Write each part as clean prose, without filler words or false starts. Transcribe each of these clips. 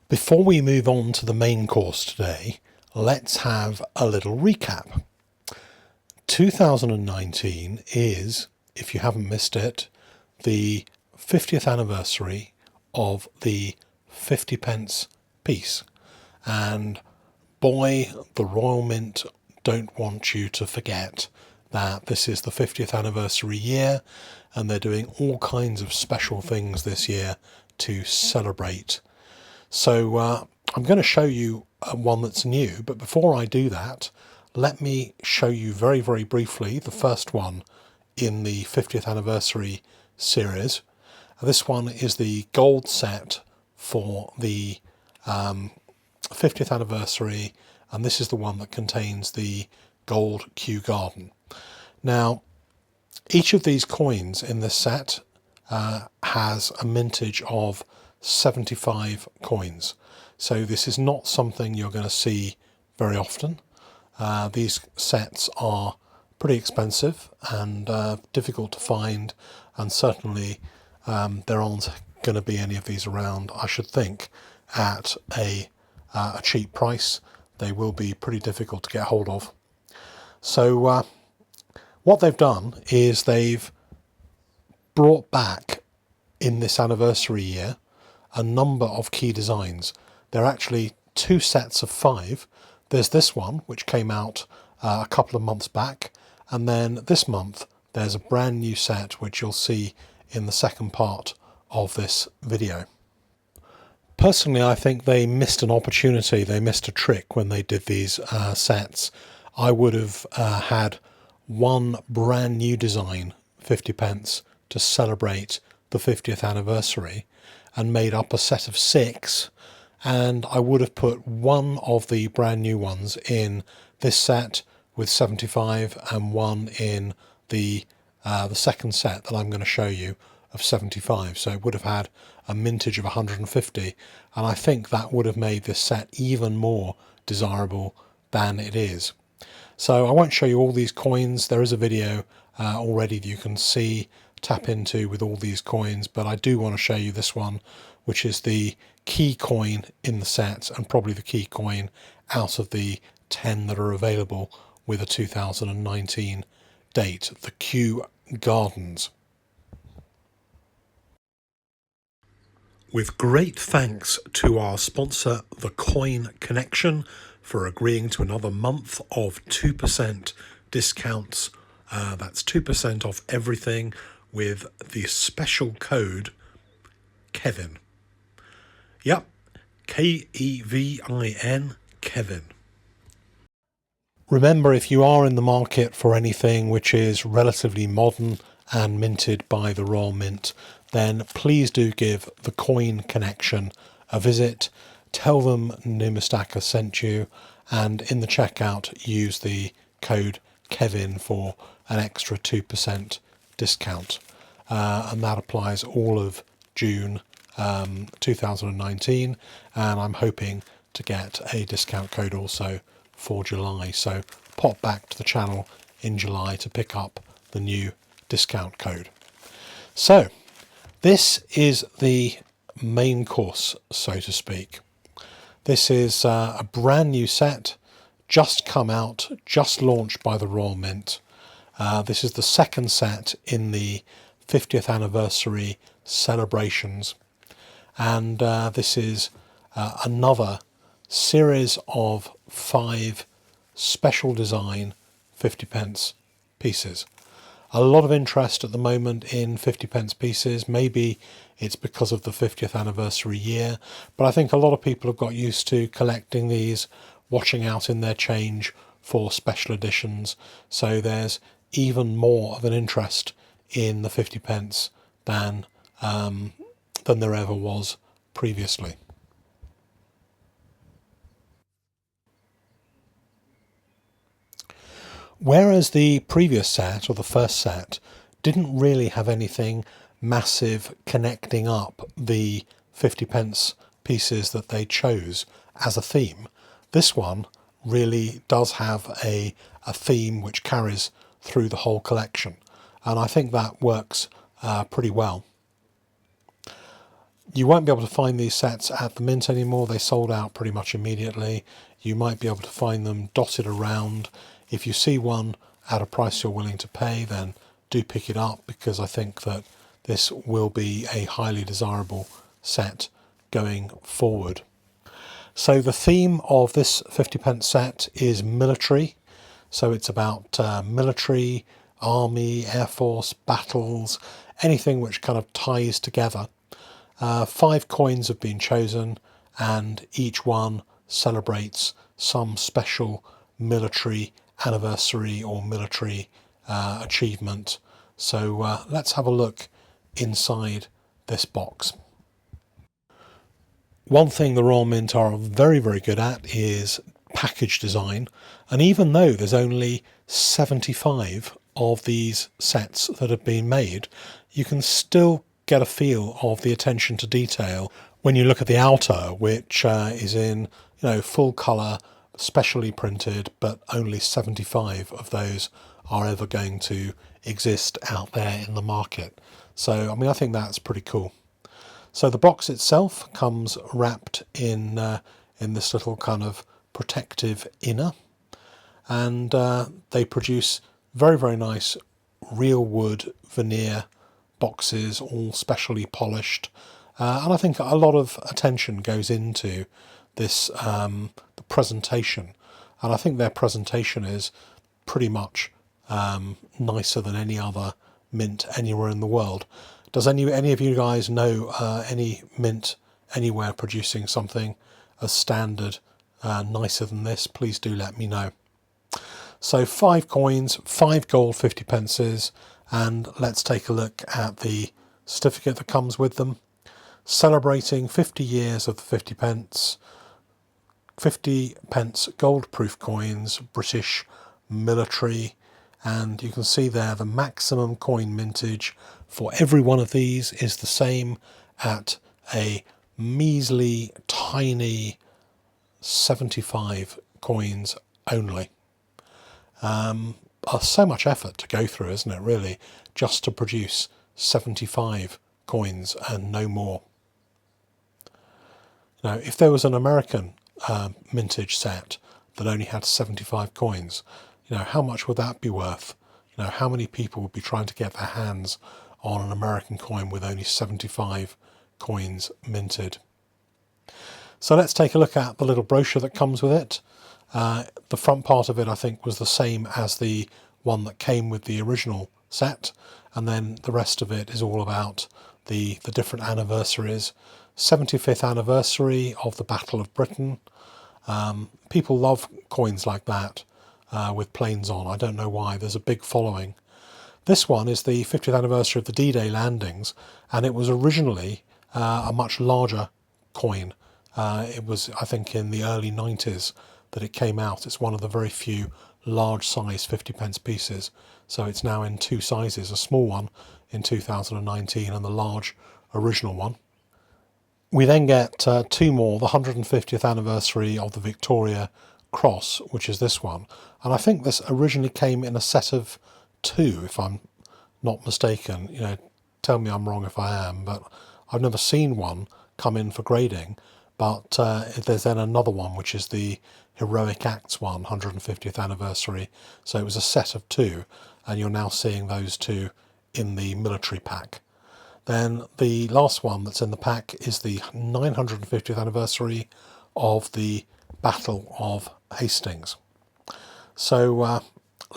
Before we move on to the main course today, let's have a little recap. 2019 is, if you haven't missed it, the 50th anniversary of the 50p piece. And boy, the Royal Mint don't want you to forget that this is the 50th anniversary year, and they're doing all kinds of special things this year to celebrate. So I'm going to show you one that's new, but before I do that, let me show you very, very briefly the first one in the 50th anniversary series. This one is the gold set for the 50th anniversary, and this is the one that contains the gold Kew Garden. Now, each of these coins in this set has a mintage of 75 coins. So this is not something you're going to see very often. These sets are pretty expensive and difficult to find, and certainly there aren't going to be any of these around, I should think, at a cheap price. They will be pretty difficult to get hold of. So what they've done is they've brought back in this anniversary year a number of key designs. There are actually two sets of 5. There's this one, which came out a couple of months back, and then this month there's a brand new set which you'll see in the second part of this video. Personally, I think they missed an opportunity, they missed a trick when they did these sets. I would have had one brand new design, 50p, to celebrate the 50th anniversary, and made up a set of 6, and I would have put one of the brand new ones in this set with 75 and one in the second set that I'm going to show you of 75. So it would have had a mintage of 150, and I think that would have made this set even more desirable than it is. So I won't show you all these coins. There is a video already that you can tap into with all these coins, but I do want to show you this one, which is the key coin in the set, and probably the key coin out of the 10 that are available with a 2019 date, the Kew Gardens. With great thanks to our sponsor, The Coin Connection, for agreeing to another month of 2% discounts. That's 2% off everything with the special code Kevin. Yep, Kevin, Kevin. Remember, if you are in the market for anything which is relatively modern and minted by the Royal Mint, then please do give the Coin Connection a visit. Tell them Numismatics sent you, and in the checkout use the code Kevin for an extra 2% discount, and that applies all of June 2019, and I'm hoping to get a discount code also for July, so pop back to the channel in July to pick up the new discount code. So this is the main course, so to speak. This is a brand new set, just come out, just launched by the Royal Mint. This is the second set in the 50th anniversary celebrations, and this is another series of 5 special design 50p pieces. A lot of interest at the moment in 50p pieces. Maybe it's because of the 50th anniversary year, but I think a lot of people have got used to collecting these, watching out in their change for special editions. So there's even more of an interest in the 50p than there ever was previously. Whereas the previous set, or the first set, didn't really have anything massive connecting up the 50p pieces that they chose as a theme, this one really does have a theme which carries through the whole collection, and I think that works pretty well. You won't be able to find these sets at the mint anymore. They sold out pretty much immediately. You might be able to find them dotted around. If you see one at a price you're willing to pay, then do pick it up, because I think that this will be a highly desirable set going forward. So the theme of this 50p set is military. So it's about military, army, air force, battles, anything which kind of ties together. 5 coins have been chosen, and each one celebrates some special military anniversary or military achievement. So let's have a look inside this box. One thing the Royal Mint are very, very good at is package design, and even though there's only 75 of these sets that have been made, you can still get a feel of the attention to detail when you look at the outer, which is in full colour, specially printed, but only 75 of those are ever going to exist out there in the market. So I mean, I think that's pretty cool. So the box itself comes wrapped in this little kind of protective inner, and they produce very, very nice real wood veneer boxes, all specially polished, and I think a lot of attention goes into this the presentation, and I think their presentation is pretty much nicer than any other mint anywhere in the world. Does any of you guys know any mint anywhere producing something as standard, nicer than this? Please do let me know. So 5 coins, 5 gold 50p, and let's take a look at the certificate that comes with them. Celebrating 50 years of the 50p, 50p gold proof coins, British military, and you can see there the maximum coin mintage for every one of these is the same at a measly tiny 75 coins only. So much effort to go through, isn't it, really, just to produce 75 coins and no more. Now, if there was an American mintage set that only had 75 coins, how much would that be worth? How many people would be trying to get their hands on an American coin with only 75 coins minted? So let's take a look at the little brochure that comes with it. The front part of it, I think, was the same as the one that came with the original set, and then the rest of it is all about the different anniversaries. 75th anniversary of the Battle of Britain. People love coins like that with planes on. I don't know why. There's a big following. This one is the 50th anniversary of the D-Day landings, and it was originally a much larger coin. It was, I think, in the early 90s that it came out. It's one of the very few large size 50p pieces, so it's now in 2 sizes, a small one in 2019 and the large original one. We then get 2 more, the 150th anniversary of the Victoria Cross, which is this one, and I think this originally came in a set of 2, if I'm not mistaken. Tell me I'm wrong if I am, but I've never seen one come in for grading. But there's then another one, which is the Heroic Acts one, 150th anniversary. So it was a set of 2, and you're now seeing those 2 in the military pack. Then the last one that's in the pack is the 950th anniversary of the Battle of Hastings. So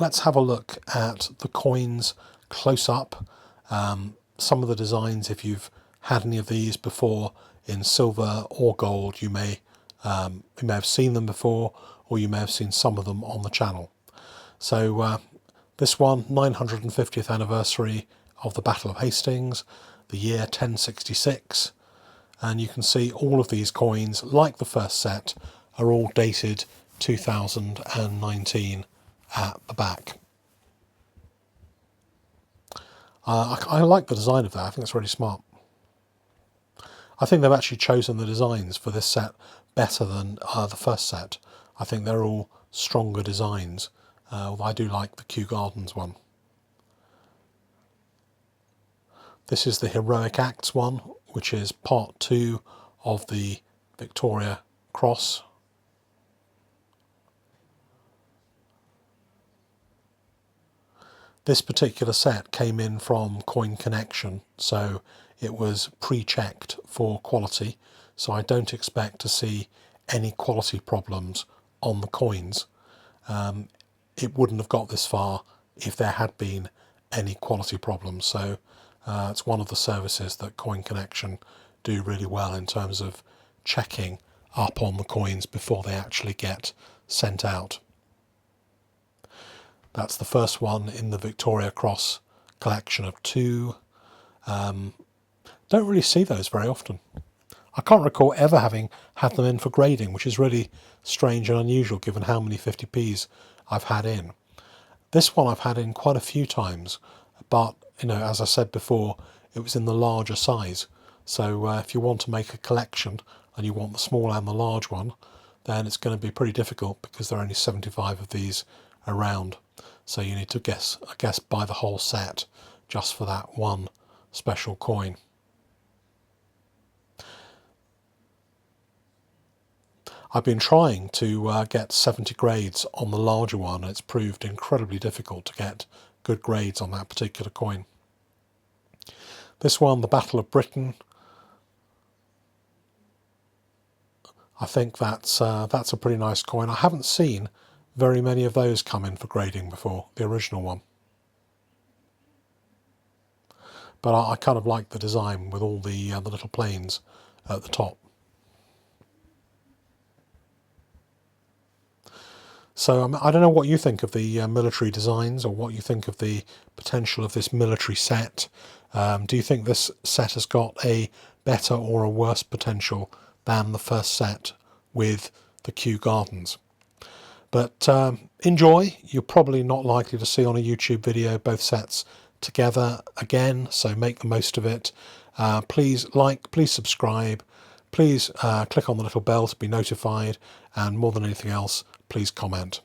let's have a look at the coins close up. Some of the designs, if you've had any of these before in silver or gold, you may have seen them before, or you may have seen some of them on the channel. So this one, 950th anniversary of the Battle of Hastings, the year 1066, and you can see all of these coins, like the first set, are all dated 2019 at the back. I like the design of that. I think it's really smart. I think they've actually chosen the designs for this set better than the first set. I think they're all stronger designs, although I do like the Kew Gardens one. This is the Heroic Acts one, which is part 2 of the Victoria Cross. This particular set came in from Coin Connection, so it was pre-checked for quality, so I don't expect to see any quality problems on the coins. It wouldn't have got this far if there had been any quality problems, so it's one of the services that Coin Connection do really well in terms of checking up on the coins before they actually get sent out. That's the first one in the Victoria Cross collection of 2. Don't really see those very often. I can't recall ever having had them in for grading, which is really strange and unusual given how many 50p's I've had in. This one I've had in quite a few times, but as I said before, it was in the larger size. So if you want to make a collection and you want the small and the large one, then it's going to be pretty difficult because there are only 75 of these around. So you need to buy the whole set just for that one special coin. I've been trying to get 70 grades on the larger one, and it's proved incredibly difficult to get good grades on that particular coin. This one, the Battle of Britain, I think that's a pretty nice coin. I haven't seen very many of those come in for grading before, the original one. But I kind of like the design with all the little planes at the top. So I don't know what you think of the military designs, or what you think of the potential of this military set. Do you think this set has got a better or a worse potential than the first set with the Kew Gardens? But enjoy. You're probably not likely to see on a YouTube video both sets together again, so make the most of it. Please like, please subscribe, please click on the little bell to be notified, and more than anything else, please comment.